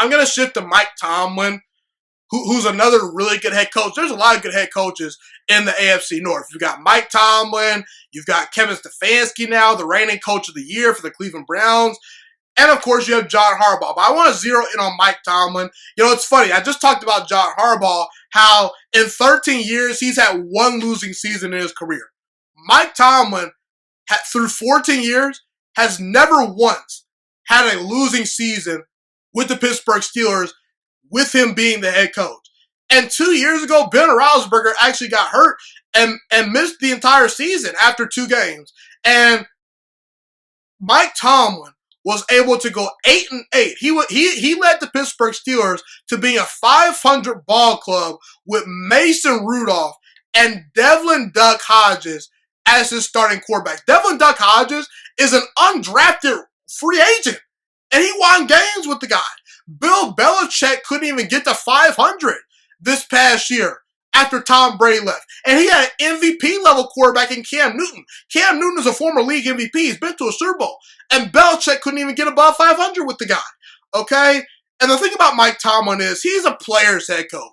I'm going to shift to Mike Tomlin, who's another really good head coach. There's a lot of good head coaches in the AFC North. You've got Mike Tomlin. You've got Kevin Stefanski now, the reigning coach of the year for the Cleveland Browns. And, of course, you have John Harbaugh. But I want to zero in on Mike Tomlin. You know, it's funny. I just talked about John Harbaugh, how in 13 years he's had one losing season in his career. Mike Tomlin, through 14 years, has never once had a losing season with the Pittsburgh Steelers with him being the head coach. And 2 years ago, Ben Roethlisberger actually got hurt and missed the entire season after 2 games. And Mike Tomlin was able to go 8-8. He led the Pittsburgh Steelers to being a 500 ball club with Mason Rudolph and Devlin Duck Hodges as his starting quarterbacks. Devlin Duck Hodges is an undrafted free agent, and he won games with the guy. Bill Belichick couldn't even get to 500 this past year after Tom Brady left. And he had an MVP-level quarterback in Cam Newton. Cam Newton is a former league MVP. He's been to a Super Bowl. And Belichick couldn't even get above 500 with the guy. Okay? And the thing about Mike Tomlin is he's a player's head coach.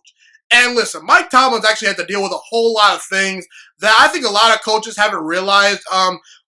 And listen, Mike Tomlin's actually had to deal with a whole lot of things that I think a lot of coaches haven't realized.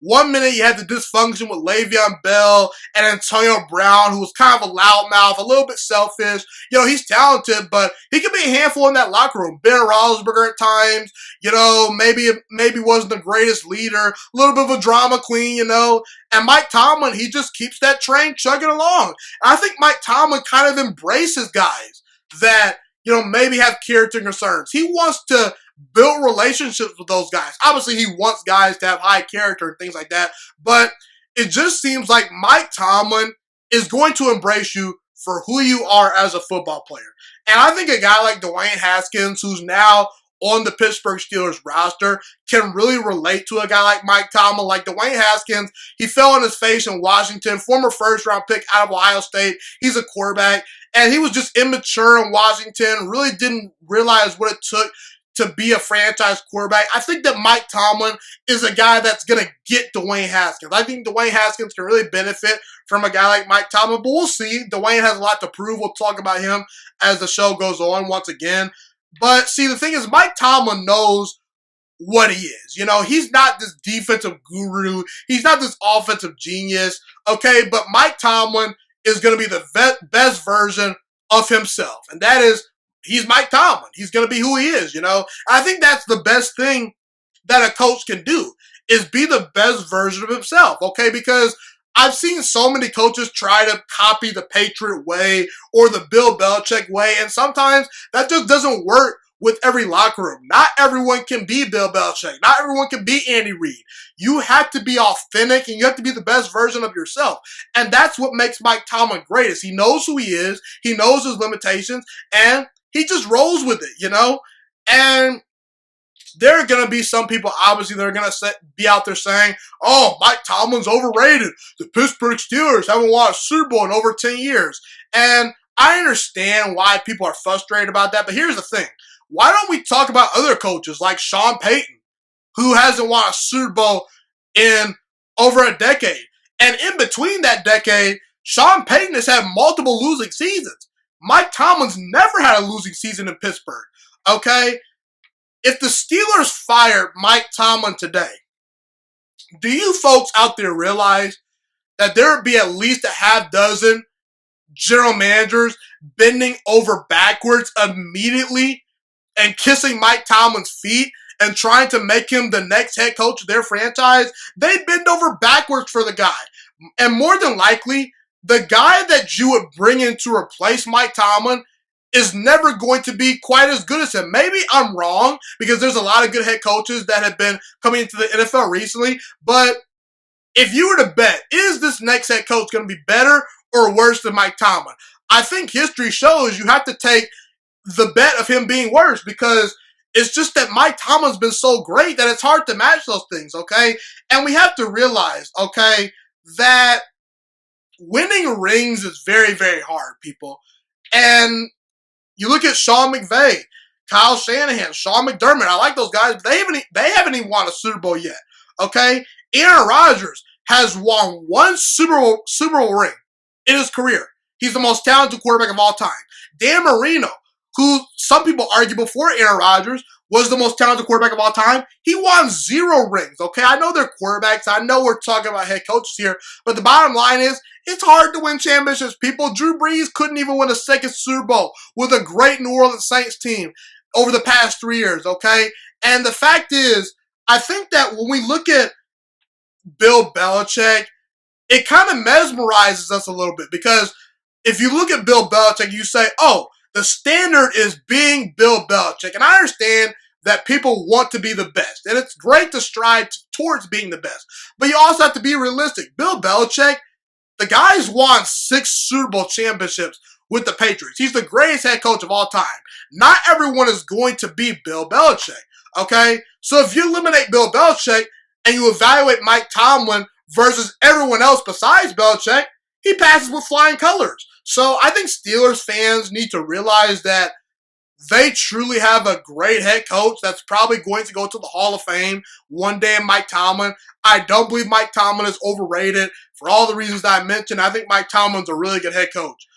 1 minute you had the dysfunction with Le'Veon Bell and Antonio Brown, who was kind of a loudmouth, a little bit selfish. You know, he's talented, but he could be a handful in that locker room. Ben Roethlisberger at times, you know, maybe wasn't the greatest leader, a little bit of a drama queen, you know. And Mike Tomlin, he just keeps that train chugging along. And I think Mike Tomlin kind of embraces guys that, you know, maybe have character concerns. He wants to build relationships with those guys. Obviously, he wants guys to have high character and things like that. But it just seems like Mike Tomlin is going to embrace you for who you are as a football player. And I think a guy like Dwayne Haskins, who's now on the Pittsburgh Steelers roster, can really relate to a guy like Mike Tomlin. Like Dwayne Haskins, he fell on his face in Washington, former first-round pick out of Ohio State. He's a quarterback. And he was just immature in Washington, really didn't realize what it took to be a franchise quarterback. I think that Mike Tomlin is a guy that's going to get Dwayne Haskins. I think Dwayne Haskins can really benefit from a guy like Mike Tomlin, but we'll see. Dwayne has a lot to prove. We'll talk about him as the show goes on once again. But see, the thing is, Mike Tomlin knows what he is. You know, he's not this defensive guru. He's not this offensive genius. Okay, but Mike Tomlin is going to be the best version of himself. And that is, he's Mike Tomlin. He's going to be who he is, you know. I think that's the best thing that a coach can do, is be the best version of himself, okay? Because I've seen so many coaches try to copy the Patriot way or the Bill Belichick way, and sometimes that just doesn't work with every locker room. Not everyone can be Bill Belichick. Not everyone can be Andy Reid. You have to be authentic, and you have to be the best version of yourself. And that's what makes Mike Tomlin great, is he knows who he is, he knows his limitations, and he just rolls with it, you know? And there are going to be some people, obviously, that are going to be out there saying, oh, Mike Tomlin's overrated. The Pittsburgh Steelers haven't won a Super Bowl in over 10 years. And I understand why people are frustrated about that, but here's the thing. Why don't we talk about other coaches like Sean Payton, who hasn't won a Super Bowl in over a decade? And in between that decade, Sean Payton has had multiple losing seasons. Mike Tomlin's never had a losing season in Pittsburgh, okay? If the Steelers fired Mike Tomlin today, do you folks out there realize that there would be at least a half dozen general managers bending over backwards immediately and kissing Mike Tomlin's feet and trying to make him the next head coach of their franchise? They bend over backwards for the guy. And more than likely, the guy that you would bring in to replace Mike Tomlin is never going to be quite as good as him. Maybe I'm wrong, because there's a lot of good head coaches that have been coming into the NFL recently. But if you were to bet, is this next head coach going to be better or worse than Mike Tomlin? I think history shows you have to take the bet of him being worse, because it's just that Mike Tomlin's been so great that it's hard to match those things, okay? And we have to realize, okay, that winning rings is very, very hard, people. And you look at Sean McVay, Kyle Shanahan, Sean McDermott. I like those guys, but they haven't even won a Super Bowl yet, okay? Aaron Rodgers has won one Super Bowl ring in his career. he's the most talented quarterback of all time. Dan Marino, who some people argue before Aaron Rodgers was the most talented quarterback of all time, he won 0 rings, okay? I know they're quarterbacks. I know we're talking about head coaches here, but the bottom line is it's hard to win championships, people. Drew Brees couldn't even win a second Super Bowl with a great New Orleans Saints team over the past 3 years, okay? And the fact is, I think that when we look at Bill Belichick, it kind of mesmerizes us a little bit because if you look at Bill Belichick, you say, oh, the standard is being Bill Belichick. And I understand that people want to be the best. And it's great to strive towards being the best. But you also have to be realistic. Bill Belichick, the guy's won 6 Super Bowl championships with the Patriots. He's the greatest head coach of all time. Not everyone is going to be Bill Belichick, okay? So if you eliminate Bill Belichick and you evaluate Mike Tomlin versus everyone else besides Belichick, he passes with flying colors. So I think Steelers fans need to realize that they truly have a great head coach that's probably going to go to the Hall of Fame one day in Mike Tomlin. I don't believe Mike Tomlin is overrated for all the reasons that I mentioned. I think Mike Tomlin's a really good head coach.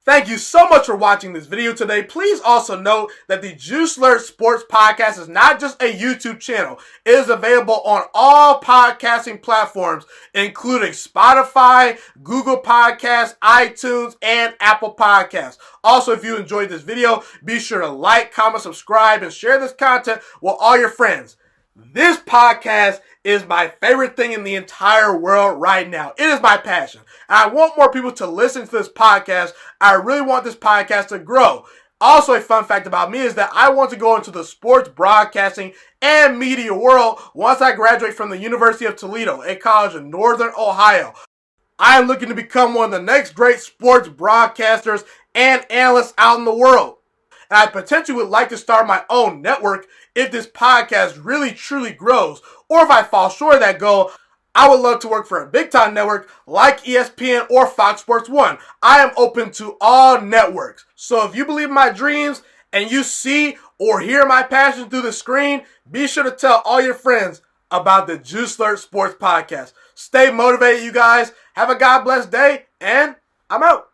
Thank you so much for watching this video today. Please also note that the Juiciest Sports Podcast is not just a YouTube channel. It is available on all podcasting platforms, including Spotify, Google Podcasts, iTunes, and Apple Podcasts. Also, if you enjoyed this video, be sure to like, comment, subscribe, and share this content with all your friends. This podcast is my favorite thing in the entire world right now. It is my passion. And I want more people to listen to this podcast. I really want this podcast to grow. Also, a fun fact about me is that I want to go into the sports broadcasting and media world once I graduate from the University of Toledo, a college in Northern Ohio. I am looking to become one of the next great sports broadcasters and analysts out in the world. And I potentially would like to start my own network if this podcast really truly grows. Or if I fall short of that goal, I would love to work for a big-time network like ESPN or Fox Sports 1. I am open to all networks. So if you believe in my dreams and you see or hear my passion through the screen, be sure to tell all your friends about the Juiciest Sports Podcast. Stay motivated, you guys. Have a God bless day, and I'm out.